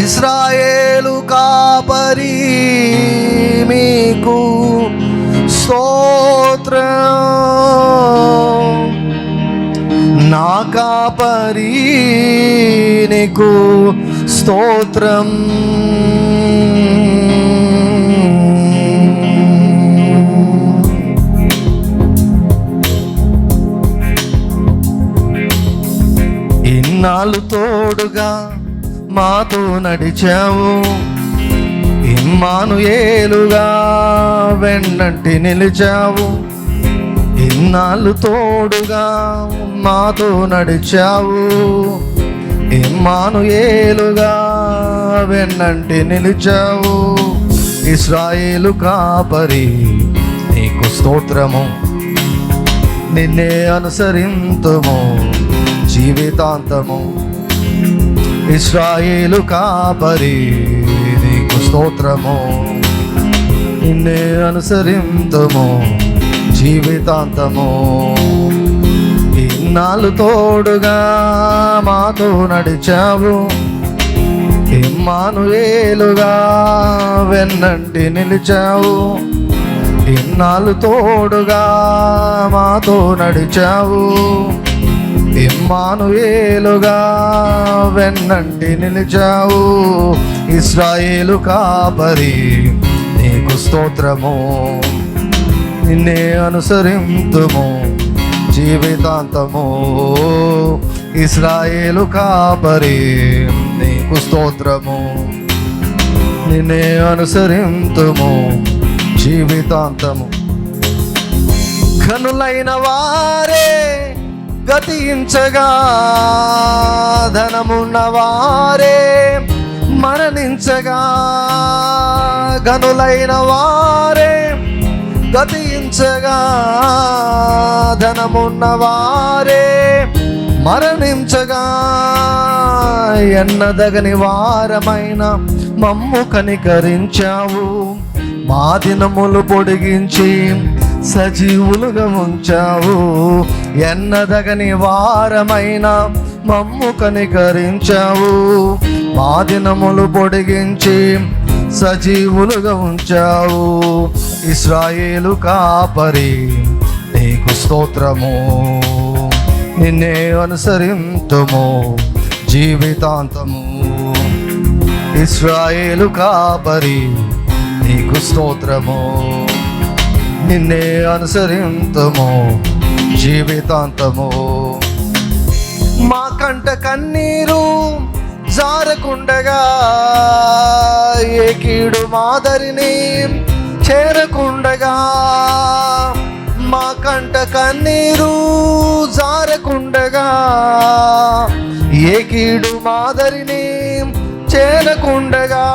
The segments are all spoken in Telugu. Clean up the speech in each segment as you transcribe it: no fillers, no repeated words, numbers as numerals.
ఇశ్రాయేలు కాపరి మీకు స్తోత్రం, నా కాపరి నీకు స్తోత్రం. ఇన్నాళ్ళు తోడుగా మాతో నడిచావు, ఇమ్మానుయేలుగా వెన్నంటి నిలిచావు. ఇన్నాళ్ళు తోడుగా మాతో నడిచావు, ఇమ్మానుయేలుగా వెన్నంటి నిలిచావు. ఇశ్రాయేలు కాపరి నీకు స్తోత్రము, నిన్నే అనుసరింతుము జీవితాంతము. ఇశ్రాయేలు కాపరి నీకు స్తోత్రము, నిన్నే అనుసరింతుము జీవితాంతము. ఇన్నాళ్ళు తోడుగా మాతో నడిచావు, ఇమ్మానుయేలుగా వెన్నంటి నిలిచావు. ఇన్నాళ్ళు తోడుగా మాతో నడిచావు, ఇమ్మానుయేలుగా వెన్నంటి నిలిచావు. ఇశ్రాయేలు కాపరి నీకు స్తోత్రము, నిన్నే అనుసరింతుము జీవితాంతము. ఇశ్రాయేలు కాపరి నీకు స్తోత్రము, నిన్నే అనుసరింతుము జీవితాంతము. ఘనులైన వారే గతించగా, ధనమున్న వారే మరణించగా. ఘనులైన వారే గతించగా, ధనమున్న వారే మరణించగా. ఎన్నదగని వారమైన మమ్ము కనికరించావు, మా దినములు పొడిగించి సజీవులుగా ఉంచావు. ఎన్నదగని వారమైన మమ్ము కనికరించావు, మా దినములు పొడిగించి సజీవులుగా ఉంచావు. ఇశ్రాయేలు కాపరి నీకు స్తోత్రము, నిన్నే అనుసరింతుము జీవితాంతము. ఇశ్రాయేలు కాపరి నీకు స్తోత్రము, నిన్నే అనుసరింతుము జీవితాంతము. మా కంట కన్నీరు జారకుండగా, ఏ కీడు మాదరిని చేరకుండగా. మా కంట కన్నీరు జారకుండగా, ఏ కీడు మాదరిని చేరకుండగా.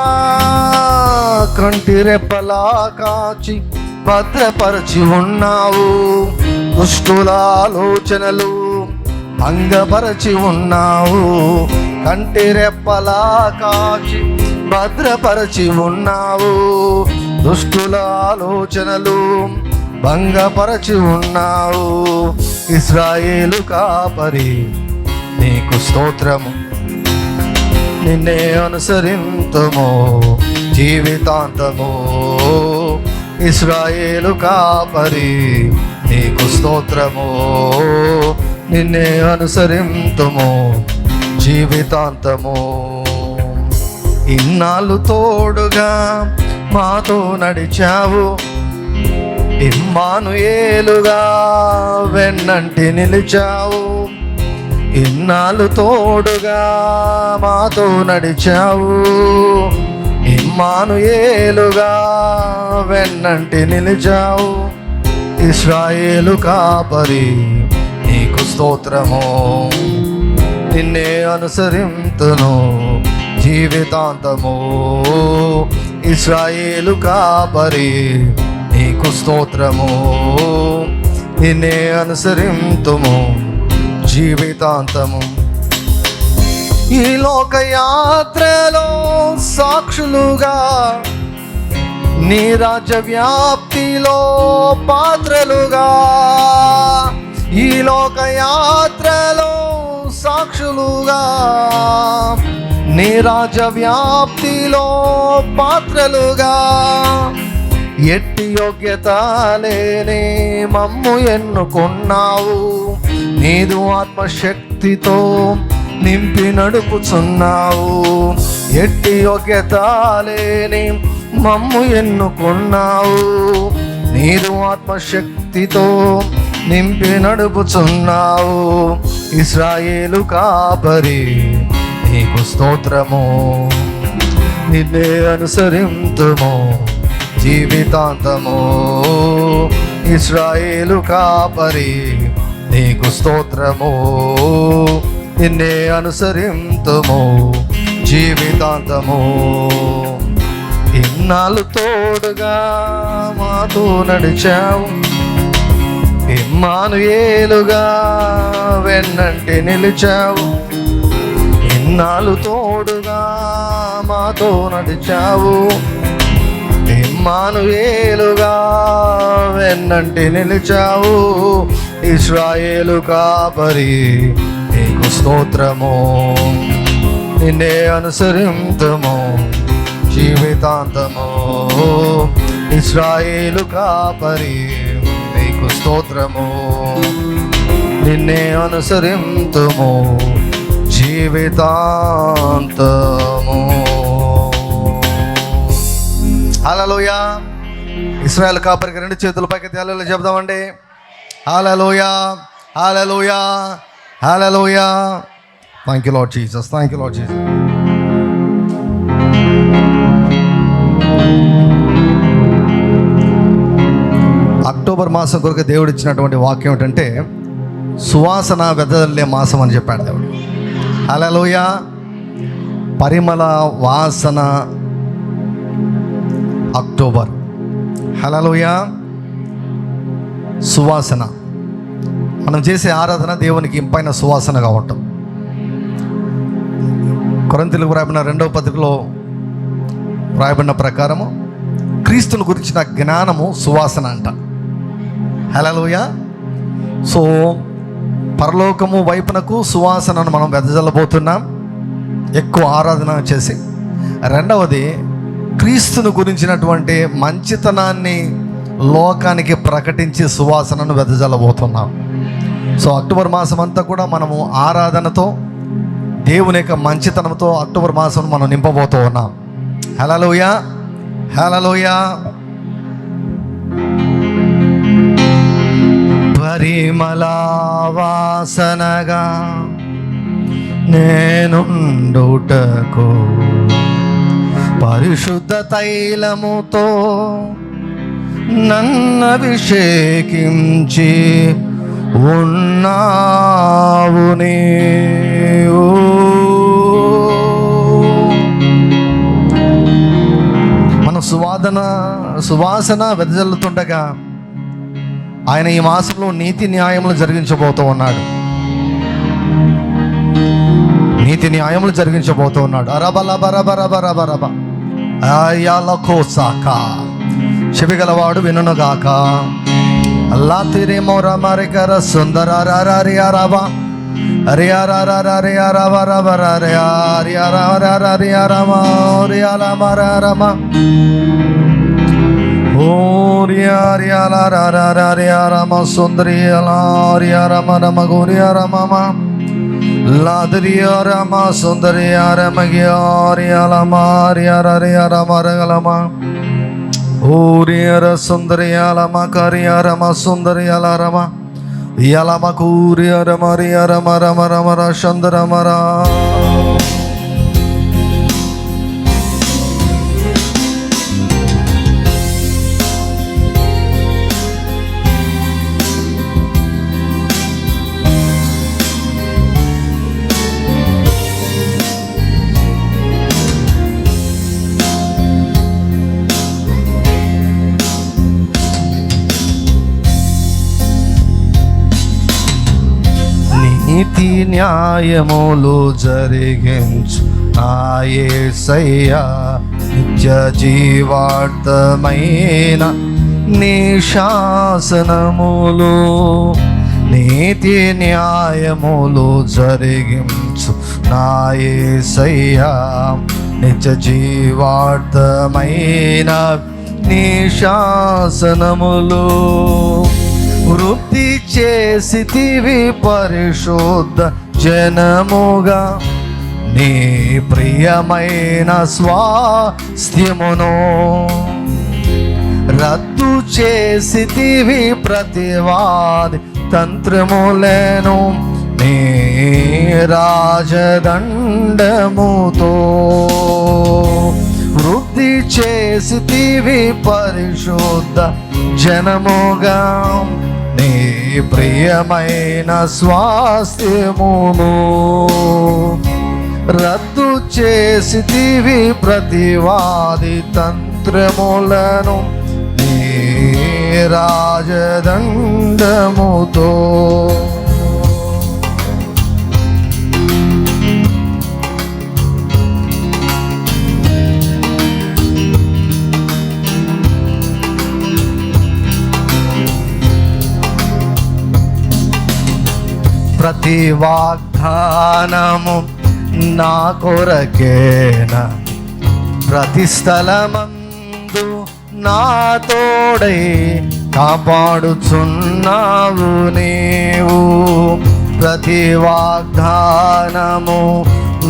కంటి రెప్పలా కాచి భద్రపరచి ఉన్నావు, దుష్టుల ఆలోచనలు భంగపరచి ఉన్నావు. కంటి రెప్పలా కాచి భద్రపరచి ఉన్నావు, దుష్టుల ఆలోచనలు భంగపరచి ఉన్నావు. ఇశ్రాయేలు కాపరి నీకు స్తోత్రము, నిన్నే అనుసరింతుము జీవితాంతము. ఇశ్రాయేలు కాపరి నీకు స్తోత్రము, నిన్నే అనుసరింతుము జీవితాంతము. ఇన్నాళ్ళు తోడుగా మాతో నడిచావు, ఇమ్మానుయేలుగా వెన్నంటి నిలిచావు. ఇన్నాళ్ళు తోడుగా మాతో నడిచావు, ఇమ్మానుయేలుగా వెన్నంటి నిలిచావు. ఇశ్రాయేలు కాపరి నీకు స్తోత్రము, నిన్నే అనుసరింతును జీవితాంతము. ఇశ్రాయేలు కాపరి నీకు స్తోత్రము, నిన్నే అనుసరింతుము జీవితాంతము. ఈ లోక యాత్రలో సాక్షులుగా, నీ రాజ్య వ్యాప్తిలో పాత్రలుగా. ఈ లోక యాత్రలో సాక్షులుగా, నీ రాజ వ్యాప్తిలో పాత్రలుగా ఎట్టి యోగ్యత లేని మమ్ము ఎన్నుకున్నావు. నీదు ఆత్మశక్తితో నింపి నడుపుచున్నావు. ఎట్టి యోగ్యత లేని మమ్ము ఎన్నుకున్నావు. నీదు ఆత్మశక్తితో నింపి నడుపుచున్నావు. ఇశ్రాయేలు కాపరి నీకు స్తోత్రము. నిన్నే అనుసరింతుము జీవితాంతము. ఇశ్రాయేలు కాపరి నీకు స్తోత్రము. నిన్నే అనుసరింతుము జీవితాంతము. ఇన్నాళ్ళు తోడుగా మాతో నడిచావు. ఇమ్మానుయేలుగా వెన్నంటి నిలిచావు. ఇన్నాళ్ళు తోడుగా మాతో నడిచావు. ఇమ్మానుయేలుగా వెన్నంటి నిలిచావు. ఇశ్రాయేలు కాపరి నీకు స్తోత్రము. నిన్నే అనుసరింతుము జీవితాంతము. ఇశ్రాయేలు కాపరి నీకు స్తోత్రము. నిన్నే అనుసరింతుము జీవితాంతము. హల్లెలూయా. ఇశ్రాయేలు కాపరికి 2 చేతుల పైకి హల్లెలూయా చెప్దామండి. Hallelujah, hallelujah, hallelujah. Thank you Lord Jesus, thank you Lord Jesus. October మాసం కొరకు దేవుడు ఇచ్చినటువంటి వాక్యం ఏంటంటే సువాసన వెదజల్లే మాసం అని చెప్పాడు దేవుడు. హల్లెలూయా. పరిమళ వాసన అక్టోబర్. హల్లెలూయా. సువాసన, మనం చేసే ఆరాధన దేవునికి ఇంపైన సువాసనగా ఉంటాం. కొరింథీయులకు రాయబడిన 2వ పత్రికలో రాయబడిన ప్రకారము క్రీస్తుని గురించిన జ్ఞానము సువాసన అంట. హల్లెలూయా. సో పరలోకము వైపునకు సువాసనను మనం వెదజల్లబోతున్నాం ఎక్కువ ఆరాధన చేసి. రెండవది, క్రీస్తుని గురించినటువంటి మంచితనాన్ని లోకానికి ప్రకటించి సువాసనను వెదజల్లబోతున్నాం. సో అక్టోబర్ మాసం అంతా కూడా మనము ఆరాధనతో, దేవుని యొక్క మంచితనంతో అక్టోబర్ మాసం మనం నింపబోతూ ఉన్నాం. హల్లెలూయా, హల్లెలూయా. పరిమళ వాసనగా నేనుండుటకు పరిశుద్ధ తైలముతో నన్ను అభిషేకించి ఉన్నావు నీవు. మన సువాసన వెదజల్లుతుండగా ఆయన ఈ మాసంలో నీతి న్యాయములు జరిగించబోతూ ఉన్నాడు. నీతి న్యాయములు జరిగించబోతూ ఉన్నాడు. అరబలబరబరబరబరబ అయాలకోసాక చెవిగలవాడు వినుగాక. అల్లా తిరే మోరమరికర సుందరరరరియారబ అరియారరరరియారబరరరియారమ ఓరియారియాలరరరియారమ సుందరియాలరియారమ గోరియారమ లాదరియారమ సుందరియారమగియారియాలమారియారరియారమరగలమ ఓరియర సుందరియాలమ కరియారమ సుందరియాలరమ యలమ కూరియరమరియారమ రమరమర సుందరమరా. నీతి న్యాయములు జరిగించు నా యేసయ్యా. నిత్య జీవార్థమైన నీ శాసనములు నీతి న్యాయములు జరిగించు నా యేసయ్యా. నిత్య జీవార్థమైన నీ శాసనములు వృద్ధి చేసితివి పరిశుద్ధ జనముగా. నీ ప్రియమైన స్వాస్థ్యమును రద్దు చేసితివి ప్రతివాది తంత్రములను. నీ రాజదండముతో వృద్ధి చేసితివి పరిశుద్ధ జనముగా. నీ ప్రియమైన స్వాస్థ్యమును రద్దు చేసితివి ప్రతివాది తంత్రములను. నీ రాజదండముతో ప్రతి వాగ్దానము నా కొరకేన ప్రతి స్థలమందు నా తోడై కాపాడుచున్నావు నీవు. ప్రతి వాగ్దానము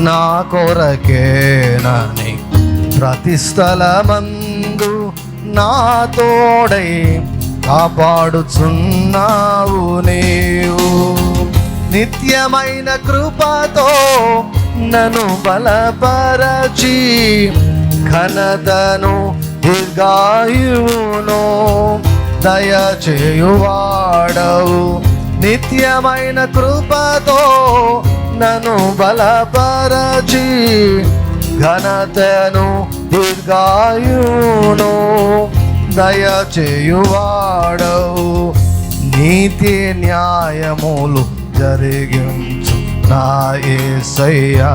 నా కొరకేనని ప్రతి స్థలమందు నా తోడై కాపాడుచున్నావు నీవు. నిత్యమైన కృపతో నన్ను బలపరచి ఘనతను దీర్ఘాయువును దయచేయువాడవు. నిత్యమైన కృపతో నన్ను బలపరచి ఘనతను దీర్ఘాయువును దయచేయువాడవు. నీతి న్యాయములు జరిగించు నా యేసయ్యా.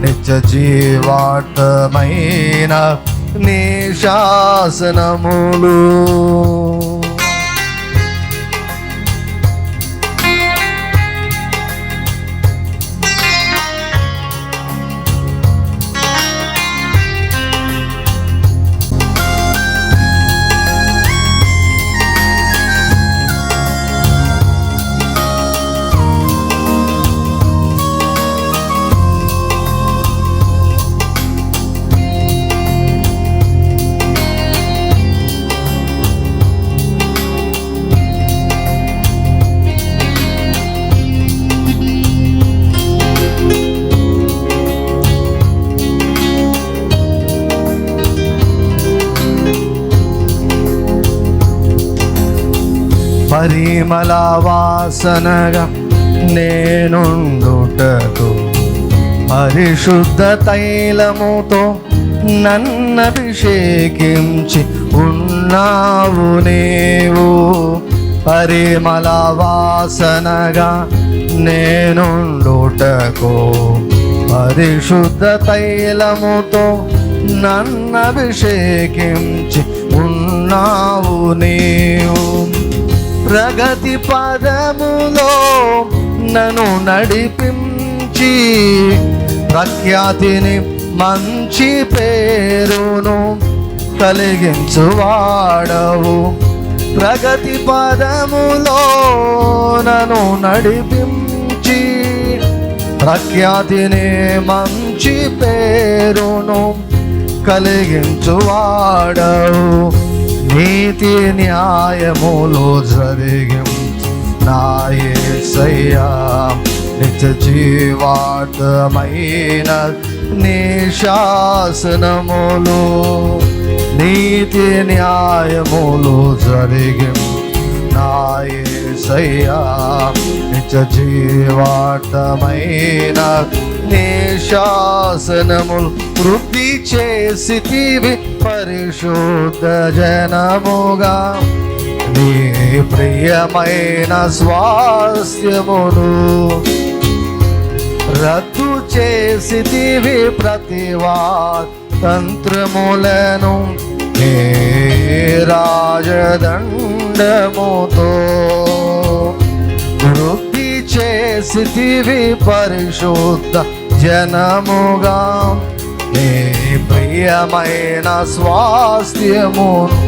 నిత్య జీవార్థమైన నీ శాసనములు పరిమళ వాసనగా నేనుండుటకు పరిశుద్ధ తైలముతో నన్నభిషేకించి ఉన్నావు నీవు. పరిమళ వాసనగా నేనుండుటకు పరిశుద్ధ తైలముతో నన్నభిషేకించి ఉన్నావు నీవు. ప్రగతి పదములో నన్ను నడిపించి ప్రఖ్యాతిని మంచి పేరును కలిగించువాడవు. ప్రగతి పదములో నన్ను నడిపించి ప్రఖ్యాతిని మంచి పేరును కలిగించువాడవు. నీతి న్యాయములు జరిగించు నా యేసయ్యా. నిత్య జీవార్థమైన నీ శాసనములు నీతి న్యాయములు జరిగించు నా యేసయ్యా. నిత్య జీవార్థమైన నీ శాసనములు వృద్ధి చేసితివి పరిశుద్ధ జనముగా. నీ ప్రియమైన స్వాస్థ్యమును రద్దు చేసితివి ప్రతివాతంత్రములను. నీ రాజదండముతో వృద్ధి చేసితివి పరిశుద్ధ జనముగా నీ ప్రియమైన స్వాస్థ్యమును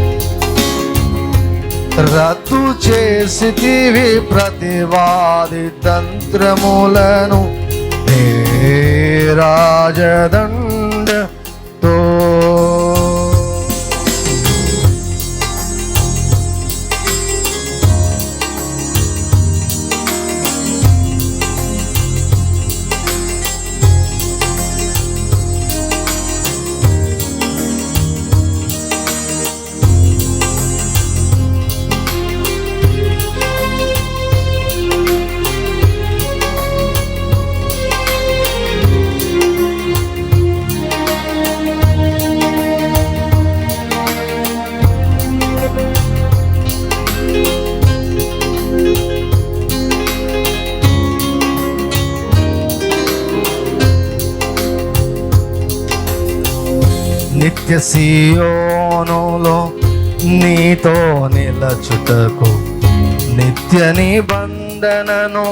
రద్దు చేసితివి ప్రతివాది తంత్రములను నీ రాజదండతో. నిత్య సీయోనులో నీతో నిలచుటకు నిత్య నిబంధనను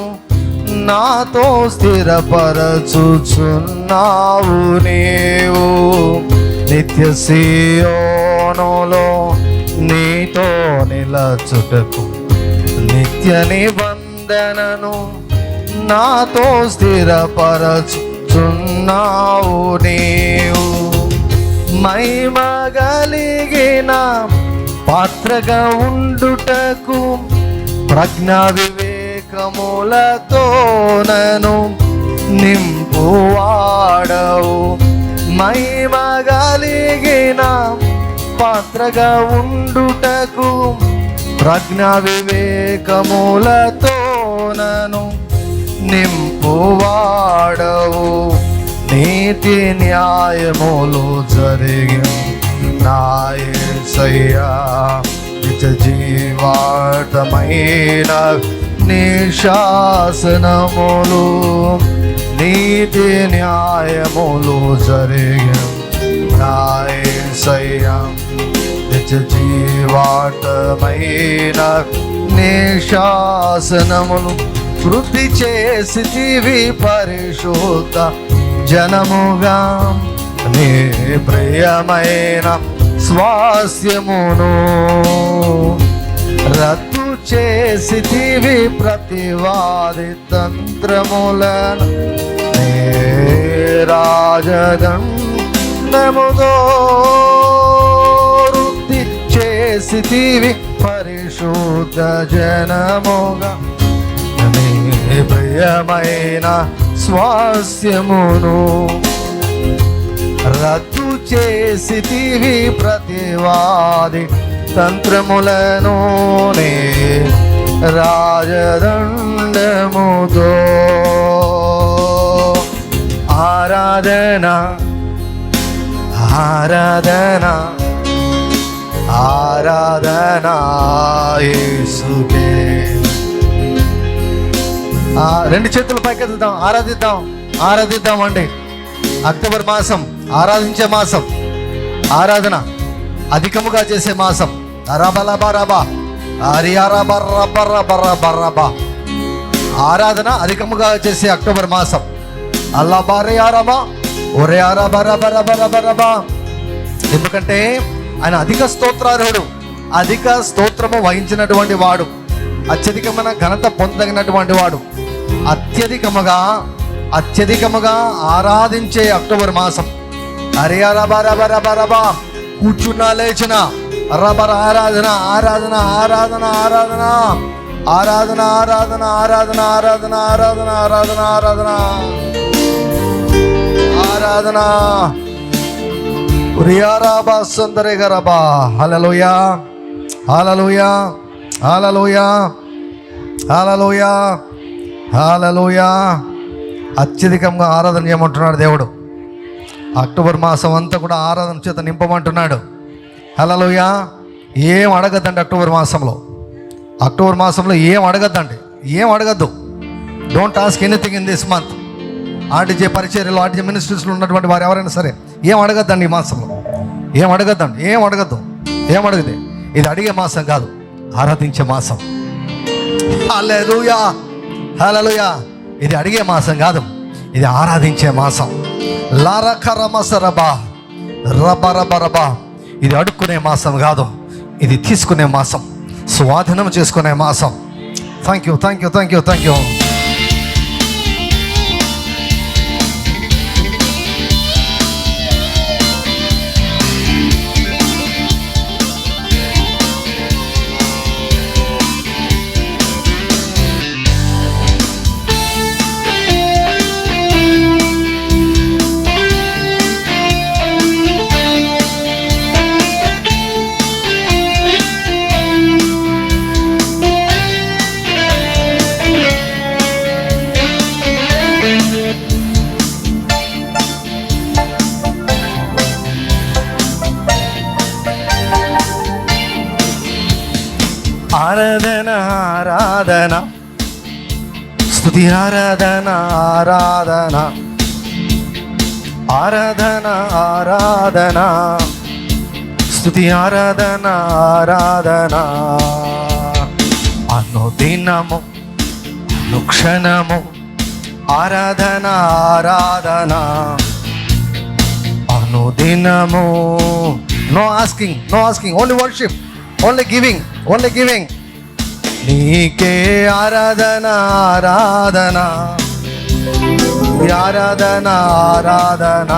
నాతో స్థిరపరచుచున్నావు నీవు. నిత్య సీయోనులో నీతో నిలచుటకు నిత్య నిబంధనను నాతో స్థిరపరచుచున్నావు నీవు. మహిమగలిగిన పాత్రగా ఉండుటకు ప్రజ్ఞా వివేకములతో నను నింపువాడవు. మహిమగలిగిన పాత్రగా ఉండుటకు ప్రజ్ఞా వివేకములతో నను నింపువాడవు. నీతి న్యాయములు జరిగి నా యేసయ్యా నిజ జీవార్థమైన నీ శాసనములు. నీతి న్యాయములు జరిగి నా యేసయ్యా నిజ జీవార్థమైన నీ శాసనములు వృద్ధి చేసితివి పరిశుద్ధ జనముగా నీ ప్రియమైన స్వాస్యమును రద్దు చేసితివి ప్రతివాది తంత్రములను నీ రాజదండముతో వృద్ధి చేసితివి పరిశుద్ధ జనముగా నీ ప్రియమైన స్వాస్యమును రద్దు చేసితివి ప్రతివాది తంత్రములను నీ రాజదండముతో. ఆరాధన ఆరాధన ఆరాధన యేసుకే. రెండు చేతులు పైకెత్తుదాం, ఆరాధిద్దాం. ఆరాధిద్దాం అండి. అక్టోబర్ మాసం ఆరాధించే మాసం, ఆరాధన అధికముగా చేసే మాసం. ఆరాధన అధికముగా చేసే అక్టోబర్ మాసం. అల్లా బారే ఆరాబా ఒరే ఆరాబా. ఎందుకంటే ఆయన అధిక స్తోత్రార్హుడు, అధిక స్తోత్రము వహించినటువంటి వాడు, అత్యధికమైన ఘనత పొందగినటువంటి వాడు. అత్యధికముగా ఆరాధించే అక్టోబర్ మాసం. అరే అరబా కూర్చున్నా లేచిన రబర ఆరాధన ఆరాధన ఆరాధన ఆరాధన ఆరాధన ఆరాధన ఆరాధన ఆరాధన ఆరాధన ఆరాధన ఆరాధన ఆరాధన రియారాబా సుందరే గరబా. హల్లెలూయా హల్లెలూయా హల్లెలూయా హల్లెలూయా హల్లెలూయా. అత్యధికంగా ఆరాధన చేయమంటున్నాడు దేవుడు. అక్టోబర్ మాసం అంతా కూడా ఆరాధన చేత నింపమంటున్నాడు. హల్లెలూయా. ఏం అడగద్దండి అక్టోబర్ మాసంలో ఏం అడగద్దండి, ఏం అడగద్దు. Don't ask anything in this month. RTJ పరిచర్యలో, ఆర్టీజే మినిస్ట్రీస్లో ఉన్నటువంటి వారు ఎవరైనా సరే ఏం అడగద్దండి ఈ మాసంలో. ఏం అడగద్దండి, ఏం అడగదే. ఇది అడిగే మాసం కాదు, ఆరాధించే మాసం. హల్లెలూయా హల్లెలూయా. ఇది అడిగే మాసం కాదు, ఇది ఆరాధించే మాసం. లారకరమసరబా రబరబరబా. ఇది అడుక్కునే మాసం కాదు, ఇది తీసుకునే మాసం, స్వాధీనం చేసుకునే మాసం. Thank you, thank you, thank you, thank you. ఆరాధన ఆరాధన స్తుతి ఆరాధన ఆరాధన ఆరాధన ఆరాధన స్తుతి ఆరాధన ఆరాధన. అనుదినము అనుక్షణము ఆరాధన ఆరాధన. అనుదినము. No asking, no asking, only worship, only giving, only giving. నీకే ఆరాధన ఆరాధన ఆరాధన ఆరాధన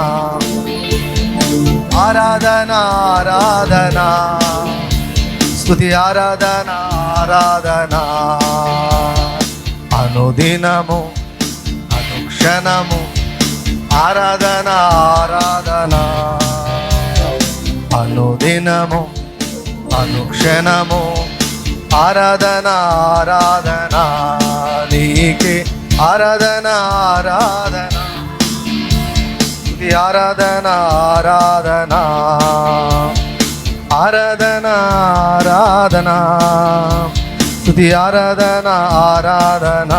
ఆరాధన ఆరాధన స్తుతి ఆరాధన ఆరాధన. అనుదినము అనుక్షణము ఆరాధన ఆరాధన. అనుదినము అనుక్షణము ఆరాధన ఆరాధన. నీకే ఆరాధన ఆరాధన ఆరాధన ఆరాధన ఆరాధన ఆరాధన స్తుతి ఆరాధన ఆరాధన.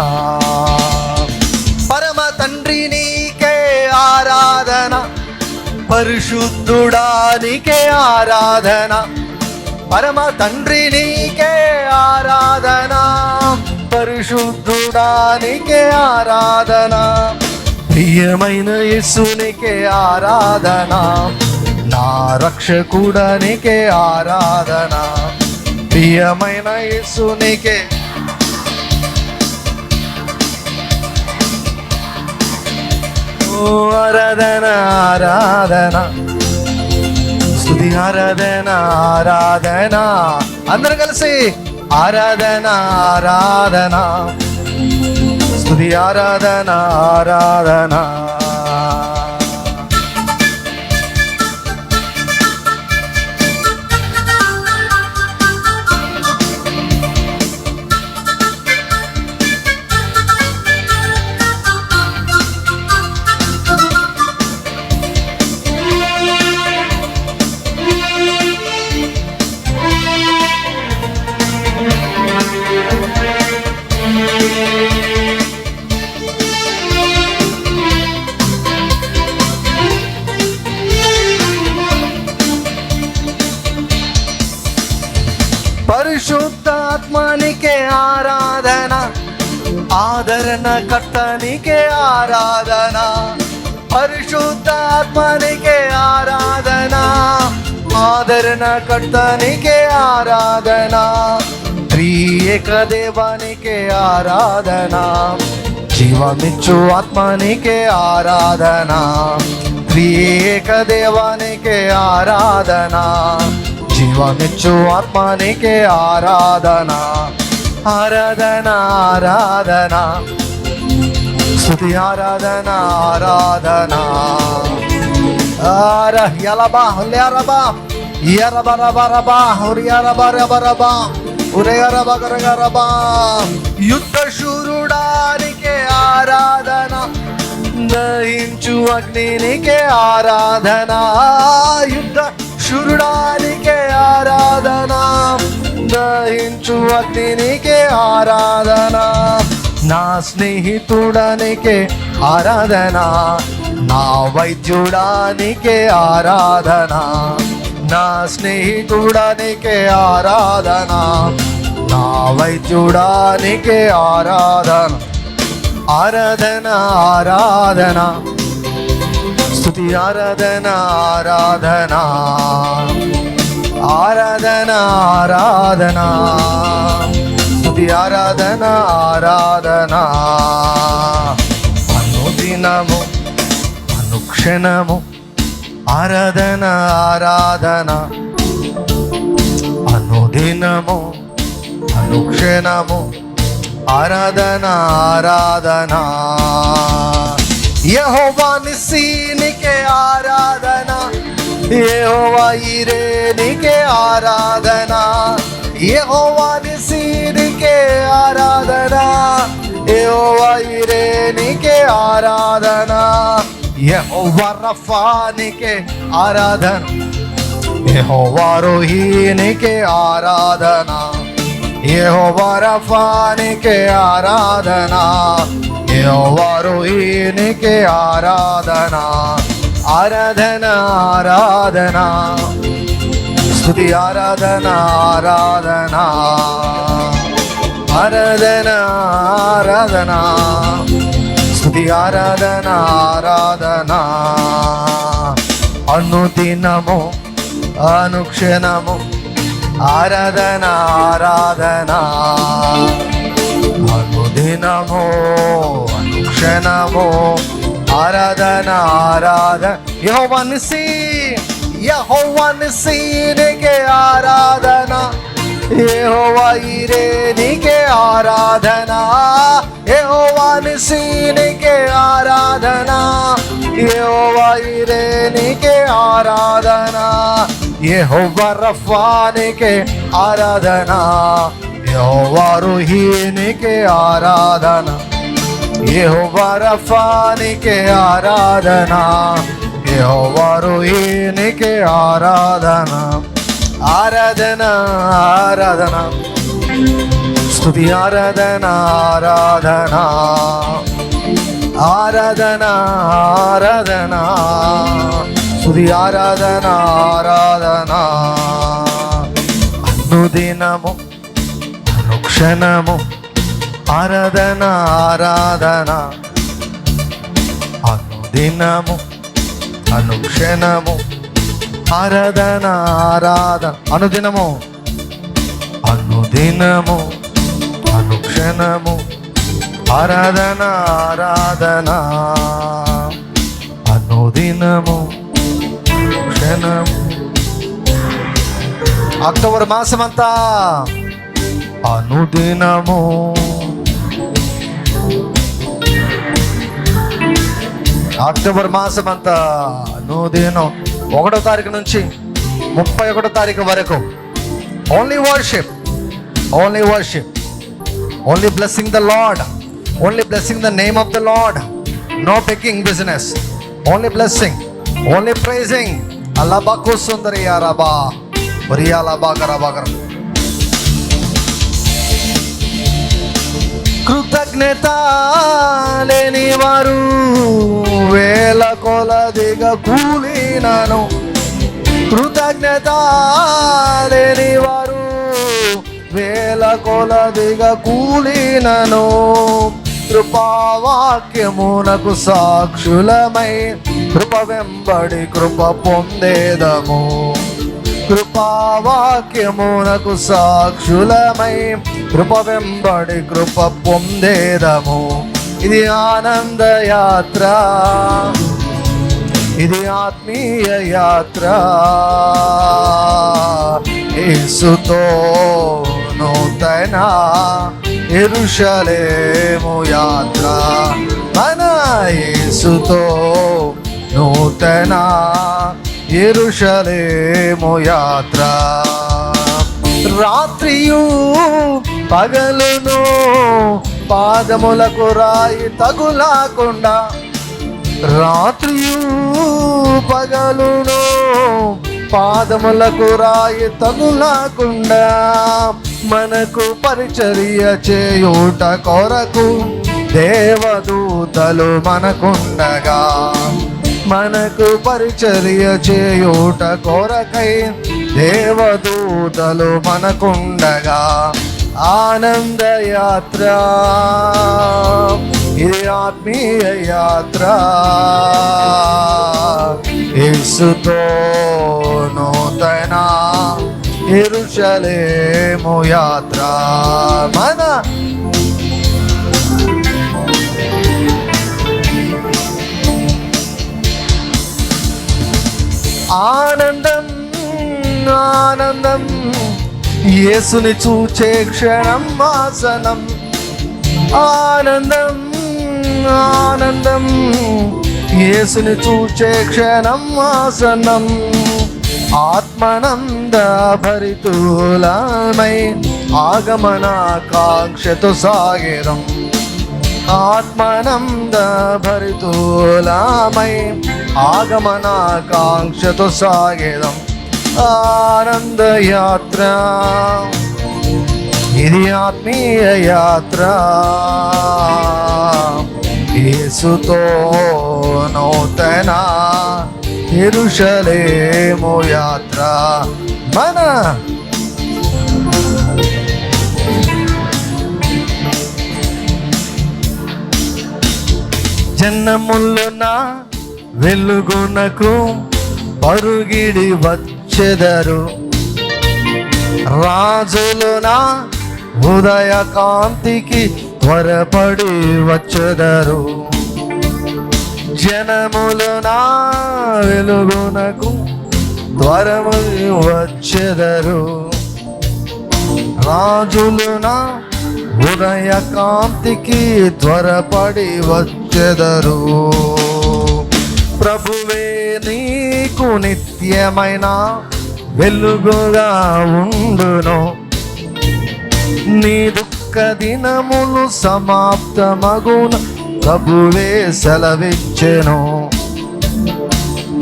పరమ తండ్రి నీకే ఆరాధన, పరిశుద్ధుడా నీకే ఆరాధన. పరమ తండ్రి నీకే ఆరాధన, పరిశుద్ధుడా నీకే ఆరాధన. ప్రియమైన యేసునికే ఆరాధన, నా రక్షకుడా నీకే ఆరాధన. ప్రియమైన యేసునికే ఆరాధన ఆరాధన స్తుతి ఆరాధన ఆరాధన. అందరూ కలిసి ఆరాధన ఆరాధన స్తుతి ఆరాధన ఆరాధన. పరిశుద్ధాత్మనికే ఆరాధన, ఆదరణ కర్తనికే ఆరాధన. పరిశుద్ధాత్మనికే ఆరాధన, ఆదరణ కర్తనికే ఆరాధన. త్రియేక దేవానికే ఆరాధన, జీవమిచ్చు ఆత్మనికే ఆరాధన. త్రియేక దేవానికే ఆరాధన, జీవమిచ్చు ఆత్మనికే ఆరాధన. ఆరాధన ఆరాధన స్తుతి ఆరాధన ఆరాధన. యలబా హుల్యారబా యరబరబరబా హుర్యారబరబరబా ఉరేయరబగరగరబా. యుద్ధ శూరుడానికే ఆరాధన, దహించు అగ్నినికే ఆరాధన. యుద్ధ శూరుడానికే ఆరాధన, దహించు అగ్నినికే ఆరాధన. నా స్నేహితుడానికే ఆరాధన, నా వైద్యుడానికే ఆరాధన. నా స్నేహితుడానికే ఆరాధన, నా వైద్యుడానికే ఆరాధన. ఆరాధన ఆరాధన స్తుతి ఆరాధన ఆరాధన ఆరాధన ఆరాధన స్తుతి ఆరాధన ఆరాధన అనుదినము అనుక్షణము ఆరాధన ఆరాధన అనుదినము అనుక్షణము ఆరాధన ఆరాధన యెహోవా నిస్సీ నీకే ఆరాధన యెహోవా ఈరే నీకే ఆరాధన యెహోవా నిస్సీ నీకే ఆరాధన యెహోవా ఈరే నీకే ఆరాధన యెహోవా రఫా నీకే ఆరాధన యెహోవా రోహీ నీకే ఆరాధన యెహోవా రఫా నీకే ఆరాధన యెహోవా రోహీ నీకే ఆరాధన ఆరాధన ఆరాధన స్తుతి ఆరాధన ఆరాధన ఆరాధన ఆరాధన స్తుతి ఆరాధన ఆరాధన అనుదినము అనుక్షణము ఆరాధన ఆరాధన అనుదినము అనుక్షణము ఆరాధన ఆరాధన యెహోవా నిస్సీ నీకే ఆరాధన యెహోవా ఈరే నీకే ఆరాధన యెహోవా నిస్సీ నీకే ఆరాధన యెహోవా ఈరే నీకే ఆరాధన యెహోవా రఫా నీకే ఆరాధన యెహోవా రోహీ నీకే ఆరాధన యెహోవా రఫా నీకే ఆరాధన యెహోవా రోహీ నీకే ఆరాధన ఆరాధన ఆరాధన స్తుతి ఆరాధన ఆరాధన ఆరాధన ఆరాధన స్తుతి ఆరాధన ఆరాధన అనుదినము అనుక్షణము ఆరాధన ఆరాధన అనుదినము అనుక్షణము ఆరాధన ఆరాధన అనుదినము అనుదినము అనుక్షణము ఆరాధన ఆరాధన అనుదినము అనుక్షణము అక్టోబర్ మాసమంతా అనుదినము అక్టోబర్ మాసమంతా అనుదినం 1వ తారీఖు నుంచి 31వ తారీఖు వరకు only worship only blessing the Lord, only blessing the name of the Lord, no pecking business, only blessing, only praising. అల్లాబాకు సుందరి యారాబా ఒరియాలాబాగరాబాగర. కృతజ్ఞత లేని వారు వేల కొలదిగా కూలినను, కృతజ్ఞత లేని వారు వేల కొలదిగా కూలినను, కృపావాక్యమునకు సాక్షులమై కృప వెంబడి కృప పొందేదము, కృపావాక్యమునకు సాక్షులమై కృప వెంబడి కృప పొందేదము. ఇది ఆనంద యాత్ర, ఇది ఆత్మీయ యాత్ర, యేసుతో నూతన యెరూషలేము యాత్ర, మన యేసుతో నూతన యెరూషలేము యాత్ర. రాత్రియు పగలును పాదములకు రాయి తగులాకుండా, రాత్రియు పగలును పాదములకు రాయి తగులాకుండా, మనకు పరిచర్య చేయుట కొరకు దేవదూతలు మనకుండగా, మనకు పరిచర్య చేయుట కొరకై దేవదూతలు మనకుండగా, ఆనంద యాత్ర ఇది ఆత్మీయ యాత్ర, యేసుతో నూతన యెరూషలేము యాత్ర. మన ఆనందం ఆనందం యేసుని చూచే క్షణం ఆసనం. ఆనందం ఆనందం యేసుని చూచే క్షణం ఆసనం. ఆత్మనంద భరితులమై ఆగమనాకాంక్షతో సాగేదం. ఆత్మనంద భరితులమై ఆగమనాకాంక్షతో సాగేదం. ఆనంద యాత్ర, ఇది ఆత్మీయ యాత్ర, యేసుతో నూతన యెరూషలేము యాత్ర. మన జనములున వెలుగునకు పరుగిడి వచ్చెదరు. రాజులున ఉదయ కాంతికి త్వరపడి వచ్చెదరు. జనములున వెలుగునకు త్వరపడి వచ్చెదరు. రాజులున ఉదయ కాంతికి త్వరపడి వచ్చెదరు. ప్రభువే నీకు నిత్యమైన వెలుగుగా ఉండును. నీ దుఃఖ దినములు సమాప్తమగున ప్రభువే సెలవిచ్చెను.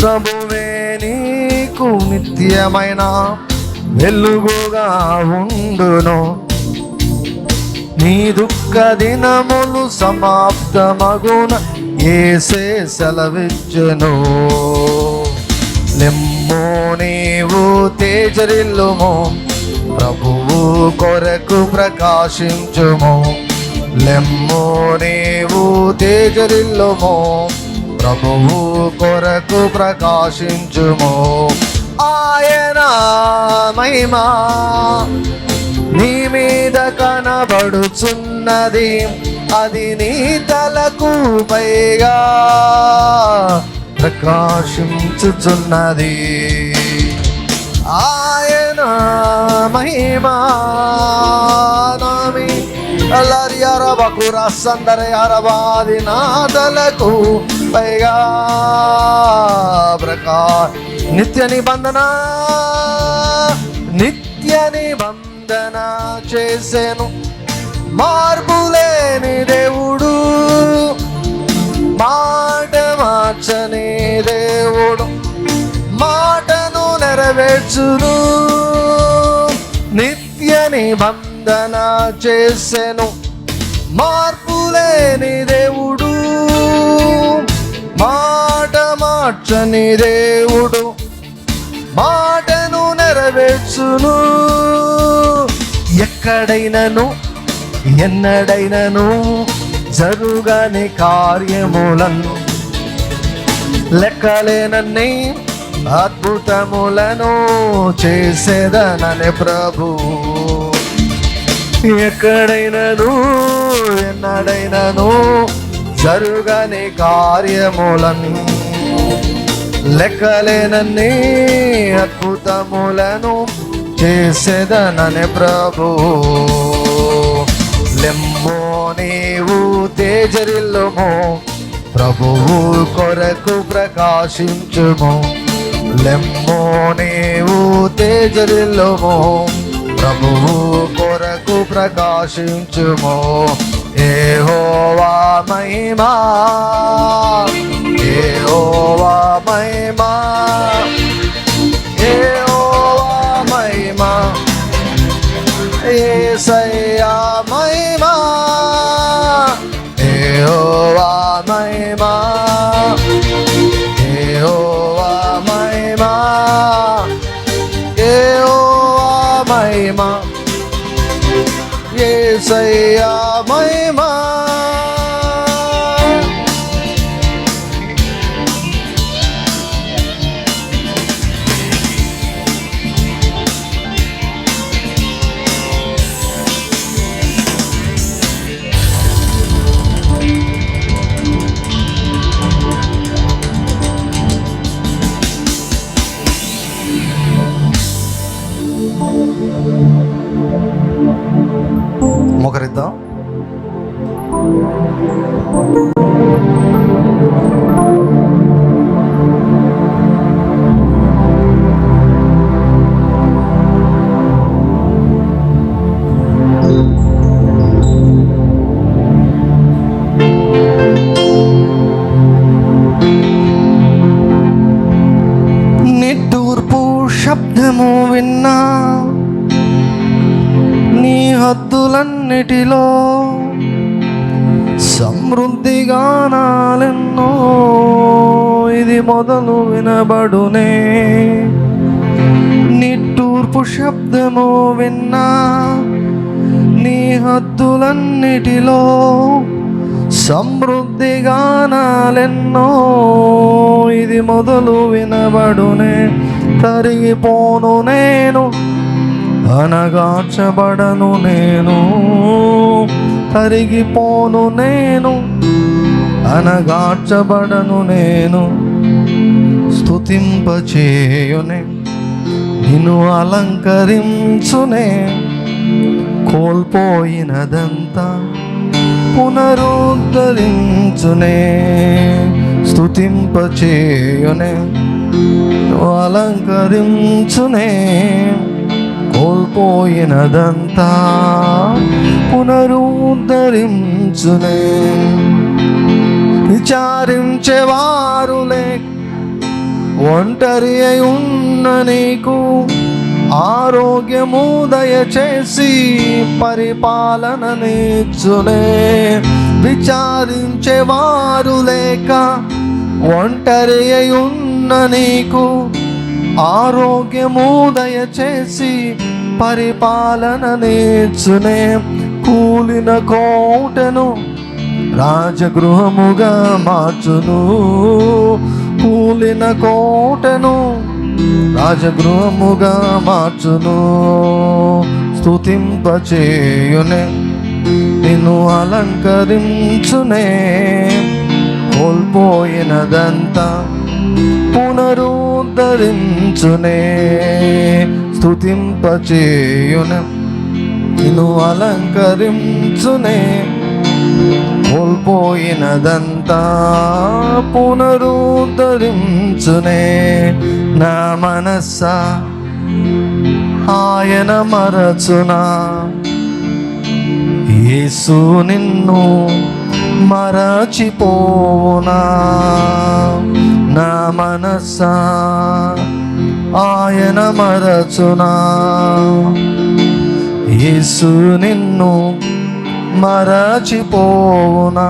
ప్రభువే నీకు నిత్యమైన వెలుగుగా ఉండును. నీ దుఃఖ దినములు సమాప్తమగున యేసే సెలవిచ్చెను. లెమ్ము నీవు తేజరిల్లుము, ప్రభువు కొరకు ప్రకాశించుము. లెమ్ము నీవు తేజరిల్లుము, ప్రభువు కొరకు ప్రకాశించుము. ఆయన మహిమా నీ మీద కనబడుచున్నది, అది నీ తలకు పైగా ప్రకాశించుచున్నది. ఆయన మహిమా నామి అల్లరి అరబకురా సందర అరబాది నా తలకు పైగా నిత్య నిబంధన చేసెను. మార్పులేని దేవుడు, మాట మార్చని దేవుడు, మాటను నెరవేర్చును. నిత్య నిబంధన చేసెను. మార్పులేని దేవుడు, మాట మార్చని దేవుడు, మాటను నెరవేర్చును. ఎక్కడైనను ఎన్నడైనను జరుగని కార్యములను, లెక్కలేనన్ని అద్భుతములను చేసేదనని ప్రభు. ఎక్కడైనను ఎన్నడైనను జరుగని కార్యములను, లెక్కలేనన్ని అద్భుతములను చేసేదనని ప్రభు. లెమ్ము నీవు తేజరిల్లుము, ప్రభువు కొరకు ప్రకాశించుము. లెమ్ము నీవు తేజరిల్లుము, ప్రభువు కొరకు ప్రకాశించుము. యెహోవా మహిమా, యెహోవా మహిమా, యెహోవా మహిమా, యేసయ్యా మహిమా, యెహోవా మహిమా, యెహోవా మహిమా, యెహోవా మహిమా, యేసయ్యా మహిమా. పాడేద్దాం. నిట్టూర్పు శబ్దము విన్నా నీ హద్దులన్నిటిలో సమృద్ధి గానాలెన్నో ఇది మొదలు వినబడునే. నిట్టూర్పు శబ్దము విన్నా నీ హద్దులన్నిటిలో సమృద్ధి గానాలెన్నో ఇది మొదలు వినబడునే. తరిగిపోను నేను, అనగార్చబడను నేను, తరిగిపోను నేను, అనగార్చబడను నేను. స్తుతింపచేయునే, నిన్ను అలంకరించునే, కోల్పోయినదంతా పునరుద్ధరించునే. స్తుతింపచేయునే, అలంకరించునే, కోల్పోయినదంతా పునరుద్ధరించునే. విచారించేవారు లేక ఒంటరి అయి ఉన్న నీకు ఆరోగ్యము దయచేసి పరిపాలన నీచునే. విచారించేవారు లేక ఒంటరి అయి ఉన్న నీకు ఆరోగ్యము దయచేసి పరిపాలన నీచునే. కూలిన కోటను రాజగృహముగా మార్చును, కూలిన కోటను రాజగృహముగా మార్చును. స్తుతింపచేయునే, నిన్ను అలంకరించునే, కోల్పోయినదంతా పునరుద్ధరించునే. స్తుతింపచేయునే, నిన్ను అలంకరించునే, కోల్పోయినదంతా పునరుద్ధరించునే. నా మనస్సా ఆయన మరచునా, యేసు నిన్ను మరచిపోవునా. నా మనస్సా ఆయన మరచునా, యేసు నిన్ను మరచిపోవునా.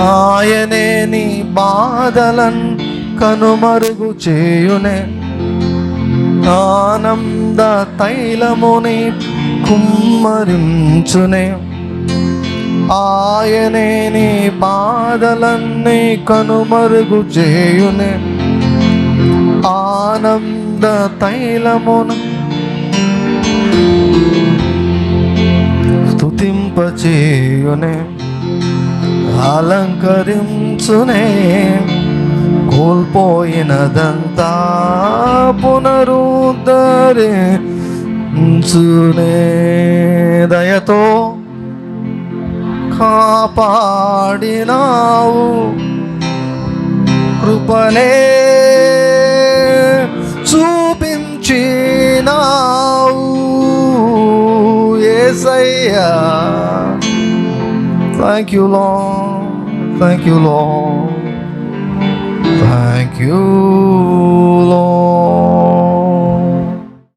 ఆయనే నీ బాధలను కనుమరుగు చేయునే, ఆనంద తైలముని కుమ్మరించునే. ఆయనే నీ బాధలన్నీ కనుమరుగు చేయునే, ఆనంద తైలమును స్తుతింపచేయునే, అలంకరించునే, కోల్పోయినదంతా పునరుద్ధరించునే. దయతో కాపాడినావు, కృపనే చూపించినావు యేసయ్యా. Thank you Lord, thank you Lord, thank you Lord.